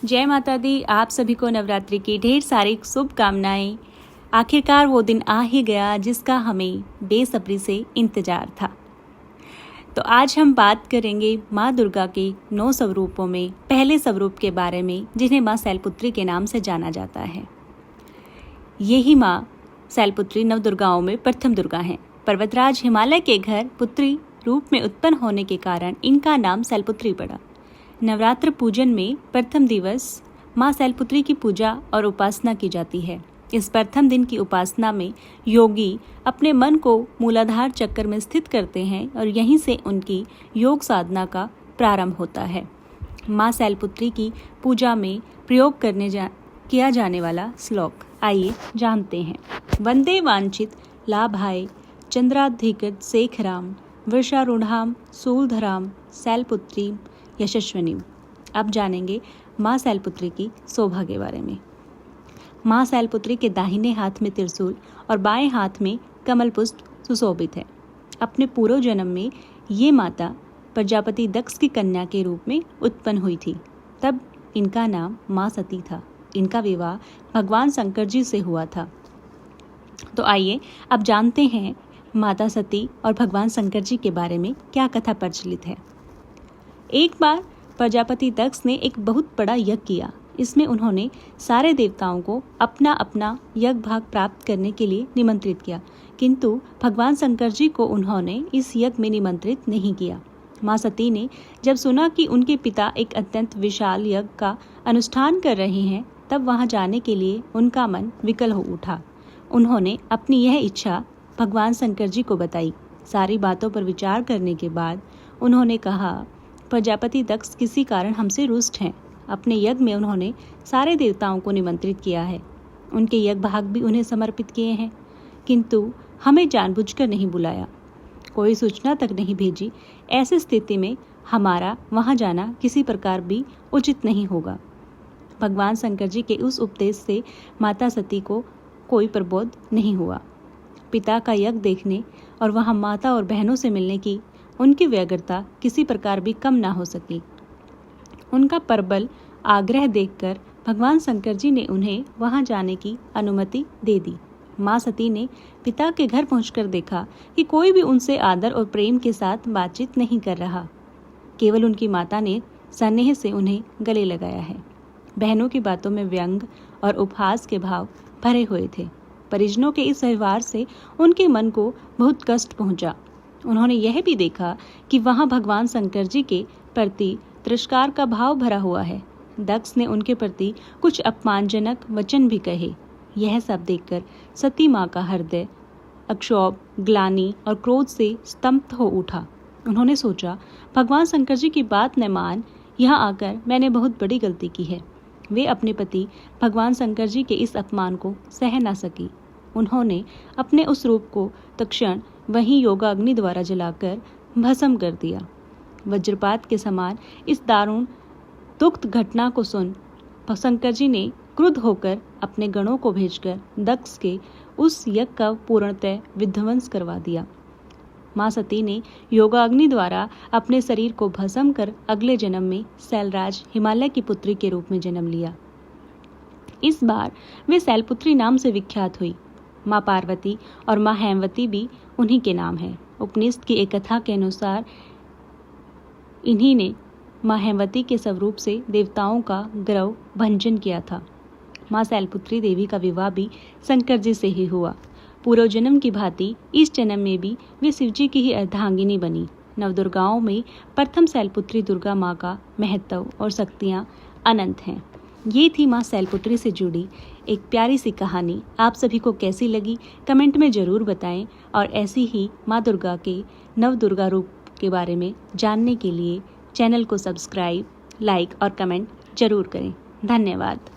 जय माता दी। आप सभी को नवरात्रि की ढेर सारी शुभकामनाएं। आखिरकार वो दिन आ ही गया जिसका हमें बेसब्री से इंतजार था। तो आज हम बात करेंगे माँ दुर्गा के 9 स्वरूपों में पहले स्वरूप के बारे में, जिन्हें माँ शैलपुत्री के नाम से जाना जाता है। यही माँ शैलपुत्री नवदुर्गाओं में प्रथम दुर्गा हैं। पर्वतराज हिमालय के घर पुत्री रूप में उत्पन्न होने के कारण इनका नाम शैलपुत्री पड़ा। नवरात्र पूजन में प्रथम दिवस माँ शैलपुत्री की पूजा और उपासना की जाती है। इस प्रथम दिन की उपासना में योगी अपने मन को मूलाधार चक्र में स्थित करते हैं और यहीं से उनकी योग साधना का प्रारंभ होता है। माँ शैलपुत्री की पूजा में प्रयोग किया जाने वाला श्लोक आइए जानते हैं। वंदे वांछित लाभाय चंद्राधिकृत शेखराम वृषारूढ़ाम शूलधराम शैलपुत्री यशस्विनी। अब जानेंगे माँ शैलपुत्री की शोभा के बारे में। माँ शैलपुत्री के दाहिने हाथ में त्रिशूल और बाएं हाथ में कमल पुष्प सुशोभित है। अपने पूर्व जन्म में ये माता प्रजापति दक्ष की कन्या के रूप में उत्पन्न हुई थी। तब इनका नाम माँ सती था। इनका विवाह भगवान शंकर जी से हुआ था। तो आइए अब जानते हैं माता सती और भगवान शंकर जी के बारे में क्या कथा प्रचलित है। एक बार प्रजापति दक्ष ने एक बहुत बड़ा यज्ञ किया। इसमें उन्होंने सारे देवताओं को अपना अपना यज्ञ भाग प्राप्त करने के लिए निमंत्रित किया, किंतु भगवान शंकर जी को उन्होंने इस यज्ञ में निमंत्रित नहीं किया। माँ सती ने जब सुना कि उनके पिता एक अत्यंत विशाल यज्ञ का अनुष्ठान कर रहे हैं, तब वहां जाने के लिए उनका मन विकल हो उठा। उन्होंने अपनी यह इच्छा भगवान शंकर जी को बताई। सारी बातों पर विचार करने के बाद उन्होंने कहा, प्रजापति दक्ष किसी कारण हमसे रुष्ट हैं। अपने यज्ञ में उन्होंने सारे देवताओं को निमंत्रित किया है, उनके यज्ञ भाग भी उन्हें समर्पित किए हैं, किंतु हमें जानबूझकर नहीं बुलाया, कोई सूचना तक नहीं भेजी। ऐसी स्थिति में हमारा वहां जाना किसी प्रकार भी उचित नहीं होगा। भगवान शंकर जी के उस उपदेश से माता सती को कोई प्रबोध नहीं हुआ। पिता का यज्ञ देखने और वहां माता और बहनों से मिलने की उनकी व्यग्रता किसी प्रकार भी कम ना हो सकी। उनका प्रबल आग्रह देखकर भगवान शंकर जी ने उन्हें वहां जाने की अनुमति दे दी। माँ सती ने पिता के घर पहुंचकर देखा कि कोई भी उनसे आदर और प्रेम के साथ बातचीत नहीं कर रहा। केवल उनकी माता ने स्नेह से उन्हें गले लगाया है। बहनों की बातों में व्यंग और उपहास के भाव भरे हुए थे। परिजनों के इस व्यवहार से उनके मन को बहुत कष्ट पहुंचा। उन्होंने यह भी देखा कि वहां भगवान शंकर जी के प्रति तिरस्कार का भाव भरा हुआ है। दक्ष ने उनके प्रति कुछ अपमानजनक वचन भी कहे। यह सब देखकर सती माँ का हृदय अक्षोभ, ग्लानि और क्रोध से स्तब्ध हो उठा। उन्होंने सोचा, भगवान शंकर जी की बात न मान, यहाँ आकर मैंने बहुत बड़ी गलती की है। वे अपने पति भगवान शंकर जी के इस अपमान को सह न सकी। उन्होंने अपने उस रूप को तत्क्षण वहीं योगाग्नि द्वारा जलाकर भस्म कर दिया। वज्रपात के समान इस दारुण दुखद घटना को सुन शंकर जी ने क्रुद्ध होकर अपने गणों को भेजकर दक्ष के उस यज्ञ का पूर्णतः विध्वंस करवा दिया। माँ सती ने योगाग्नि द्वारा अपने शरीर को भस्म कर अगले जन्म में शैलराज हिमालय की पुत्री के रूप में जन्म लिया। इस बार वे शैलपुत्री नाम से विख्यात हुई। माँ पार्वती और माँ हेमवती भी उन्हीं के नाम है। उपनिषद की एक कथा के अनुसार इन्हीं ने माँ हेमवती के स्वरूप से देवताओं का गर्व भंजन किया था। माँ शैलपुत्री देवी का विवाह भी शंकर जी से ही हुआ। पूर्व जन्म की भांति इस जन्म में भी वे शिवजी की ही अर्धांगिनी बनी। नवदुर्गाओं में प्रथम शैलपुत्री दुर्गा माँ का महत्व और शक्तियाँ अनंत हैं। ये थी माँ शैलपुत्री से जुड़ी एक प्यारी सी कहानी। आप सभी को कैसी लगी कमेंट में ज़रूर बताएं और ऐसी ही माँ दुर्गा के नवदुर्गा रूप के बारे में जानने के लिए चैनल को सब्सक्राइब, लाइक और कमेंट जरूर करें। धन्यवाद।